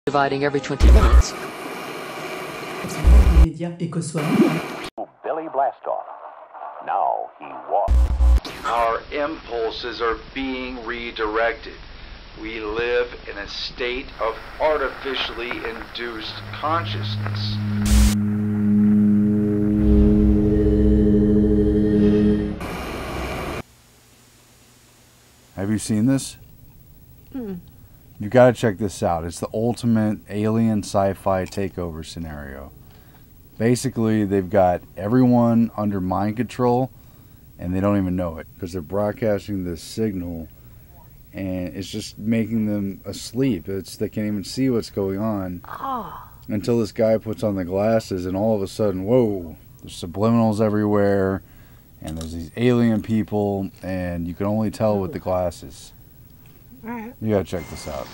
dividing every 20 minutes. Billy Blastoff. Now he walks. Our impulses are being redirected. We live in a state of artificially induced consciousness. Have you seen this? You gotta check this out. It's the ultimate alien sci-fi takeover scenario. Basically, they've got everyone under mind control, and they don't even know it because they're broadcasting this signal, and it's just making them asleep. They can't even see what's going on until this guy puts on the glasses, and all of a sudden, whoa! There's subliminals everywhere, and there's these alien people, and you can only tell with the glasses. All right. You gotta check this out.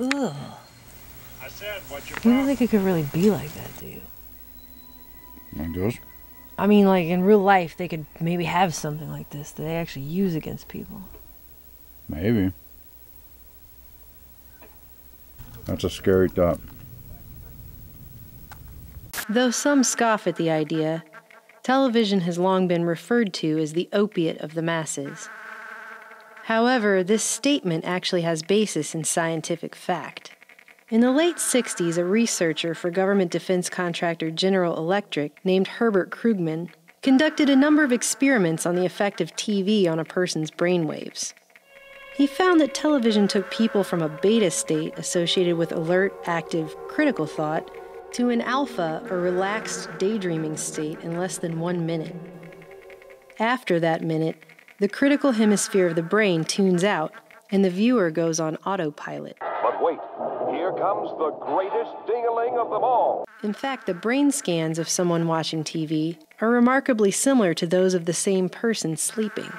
Ugh. I don't think it could really be like that, do you? Like this? I mean, like in real life, they could maybe have something like this that they actually use against people. Maybe. That's a scary thought. Though some scoff at the idea, television has long been referred to as the opiate of the masses. However, this statement actually has basis in scientific fact. In the late 60s, a researcher for government defense contractor General Electric named Herbert Krugman conducted a number of experiments on the effect of TV on a person's brainwaves. He found that television took people from a beta state associated with alert, active, critical thought to an alpha, or relaxed, daydreaming state in less than 1 minute. After that minute, the critical hemisphere of the brain tunes out, and the viewer goes on autopilot. But wait, here comes the greatest ding-a-ling of them all. In fact, the brain scans of someone watching TV are remarkably similar to those of the same person sleeping.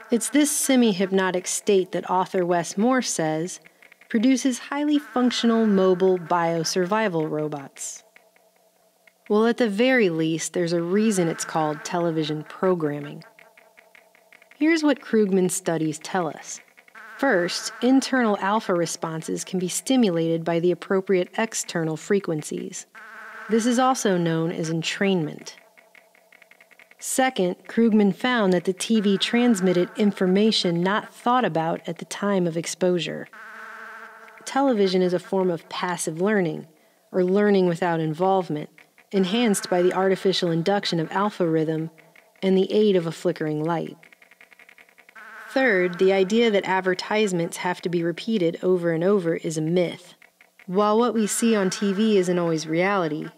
It's this semi-hypnotic state that author Wes Moore says produces highly functional, mobile biosurvival robots. Well, at the very least, there's a reason it's called television programming. Here's what Krugman's studies tell us. First, internal alpha responses can be stimulated by the appropriate external frequencies. This is also known as entrainment. Second, Krugman found that the TV transmitted information not thought about at the time of exposure. Television is a form of passive learning, or learning without involvement, enhanced by the artificial induction of alpha rhythm and the aid of a flickering light. Third, the idea that advertisements have to be repeated over and over is a myth. While what we see on TV isn't always reality,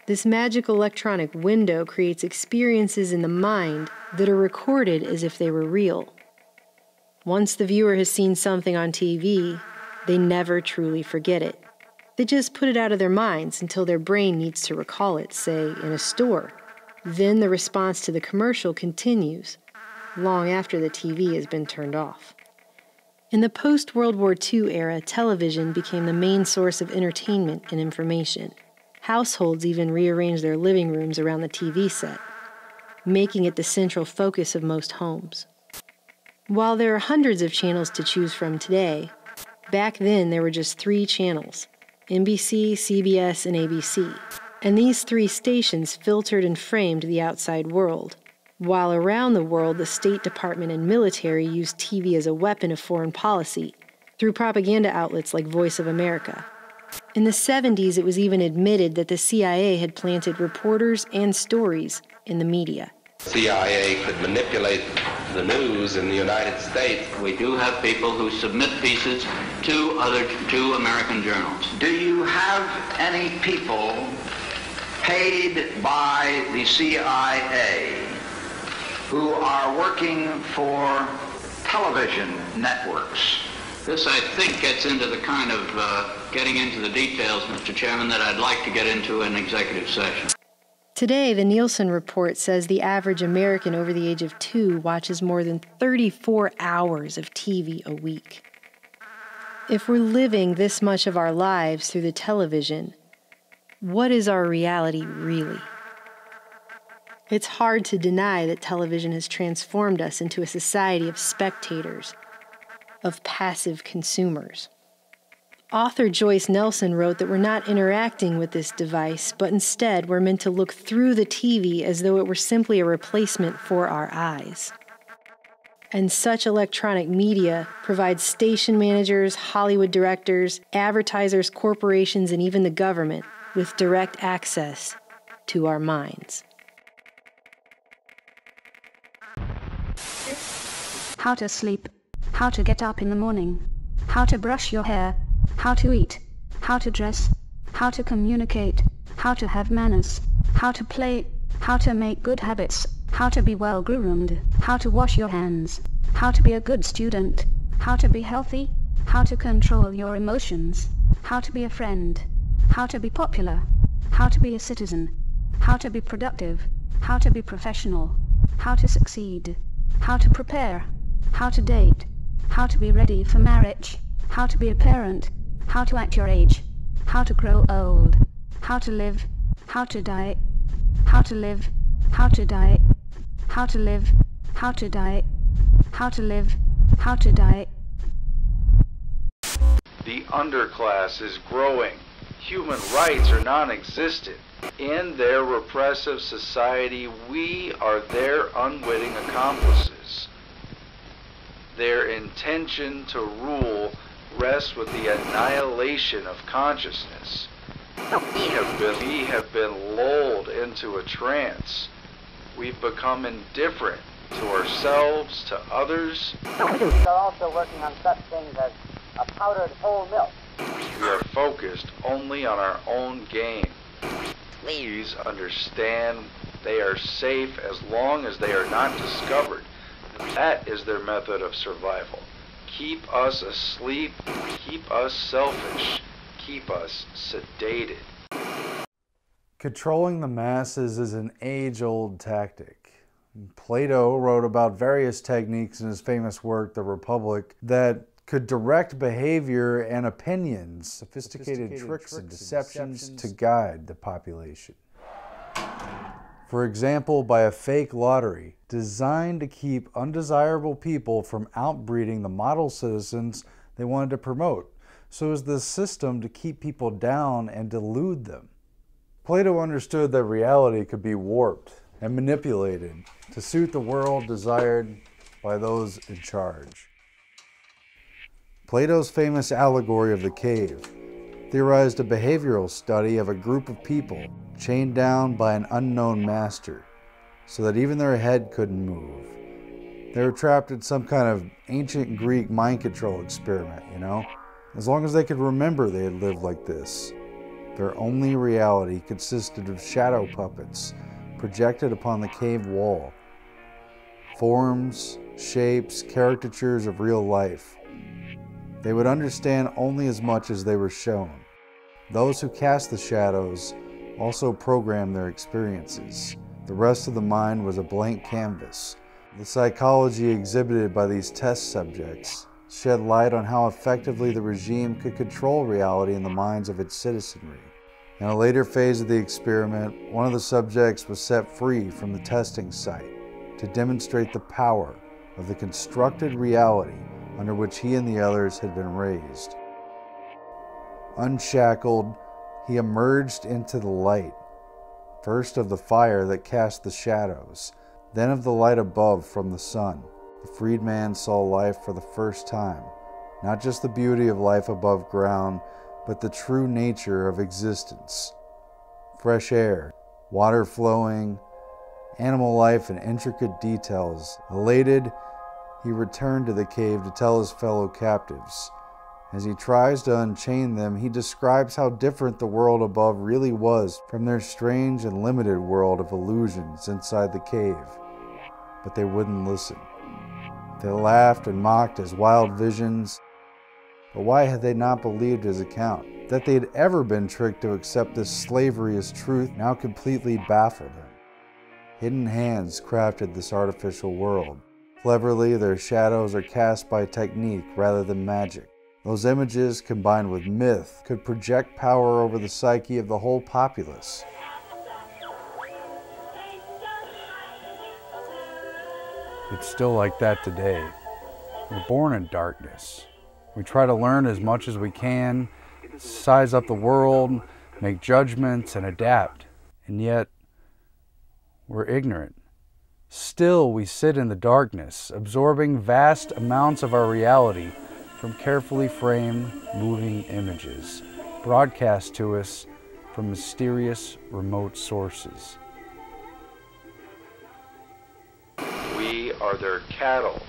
this magical electronic window creates experiences in the mind that are recorded as if they were real. Once the viewer has seen something on TV, they never truly forget it. They just put it out of their minds until their brain needs to recall it, say, in a store. Then the response to the commercial continues, long after the TV has been turned off. In the post-World War II era, television became the main source of entertainment and information. Households even rearranged their living rooms around the TV set, making it the central focus of most homes. While there are hundreds of channels to choose from today, back then there were just 3 channels, NBC, CBS, and ABC. And these 3 stations filtered and framed the outside world, while around the world the State Department and military used TV as a weapon of foreign policy through propaganda outlets like Voice of America. In the 70s, it was even admitted that the CIA had planted reporters and stories in the media. CIA could manipulate the news in the United States. We do have people who submit pieces to American journals. Do you have any people paid by the CIA who are working for television networks. This, I think, gets into the kind of getting into the details, Mr. Chairman, that I'd like to get into in executive session. Today, the Nielsen report says the average American over the age of 2 watches more than 34 hours of TV a week. If we're living this much of our lives through the television, what is our reality really? It's hard to deny that television has transformed us into a society of spectators, of passive consumers. Author Joyce Nelson wrote that we're not interacting with this device, but instead we're meant to look through the TV as though it were simply a replacement for our eyes. And such electronic media provides station managers, Hollywood directors, advertisers, corporations, and even the government with direct access to our minds. How to sleep, how to get up in the morning, how to brush your hair, how to eat, how to dress, how to communicate, how to have manners, how to play, how to make good habits, how to be well groomed, how to wash your hands, how to be a good student, how to be healthy, how to control your emotions, how to be a friend, how to be popular, how to be a citizen, how to be productive, how to be professional, how to succeed, how to prepare, how to date, how to be ready for marriage, how to be a parent, how to act your age, how to grow old, how to live, how to die, how to live, how to die, how to live, how to die, how to live, how to die. The underclass is growing. Human rights are non-existent. In their repressive society, we are their unwitting accomplices. Their intention to rule rests with the annihilation of consciousness. We have been lulled into a trance. We've become indifferent to ourselves, to others. They're also working on such things as a powdered whole milk. We are focused only on our own gain. Please understand they are safe as long as they are not discovered. That is their method of survival. Keep us asleep, keep us selfish, keep us sedated. Controlling the masses is an age-old tactic. Plato wrote about various techniques in his famous work, The Republic, that could direct behavior and opinions, sophisticated tricks and deceptions to guide the population. For example, by a fake lottery designed to keep undesirable people from outbreeding the model citizens they wanted to promote. So it was this system to keep people down and delude them. Plato understood that reality could be warped and manipulated to suit the world desired by those in charge. Plato's famous allegory of the cave theorized a behavioral study of a group of people chained down by an unknown master so that even their head couldn't move. They were trapped in some kind of ancient Greek mind control experiment, you know? As long as they could remember they had lived like this. Their only reality consisted of shadow puppets projected upon the cave wall. Forms, shapes, caricatures of real life. They would understand only as much as they were shown. Those who cast the shadows also programmed their experiences. The rest of the mind was a blank canvas. The psychology exhibited by these test subjects shed light on how effectively the regime could control reality in the minds of its citizenry. In a later phase of the experiment, one of the subjects was set free from the testing site to demonstrate the power of the constructed reality under which he and the others had been raised. Unshackled, he emerged into the light, first of the fire that cast the shadows, then of the light above from the sun. The freed man saw life for the first time, not just the beauty of life above ground, but the true nature of existence. Fresh air, water flowing, animal life in intricate details. Elated, he returned to the cave to tell his fellow captives, As he tries to unchain them, he describes how different the world above really was from their strange and limited world of illusions inside the cave. But they wouldn't listen. They laughed and mocked his wild visions. But why had they not believed his account? That they had ever been tricked to accept this slavery as truth now completely baffled him. Hidden hands crafted this artificial world. Cleverly, their shadows are cast by technique rather than magic. Those images, combined with myth, could project power over the psyche of the whole populace. It's still like that today. We're born in darkness. We try to learn as much as we can, size up the world, make judgments, and adapt. And yet, we're ignorant. Still, we sit in the darkness, absorbing vast amounts of our reality from carefully framed, moving images, broadcast to us from mysterious, remote sources. We are their cattle.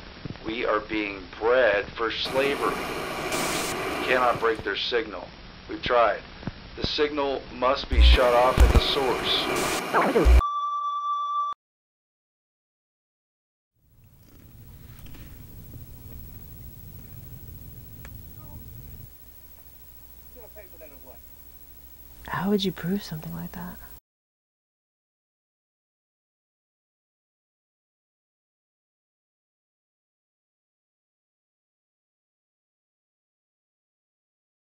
We are being bred for slavery. We cannot break their signal. We've tried. The signal must be shut off at the source. How would you prove something like that?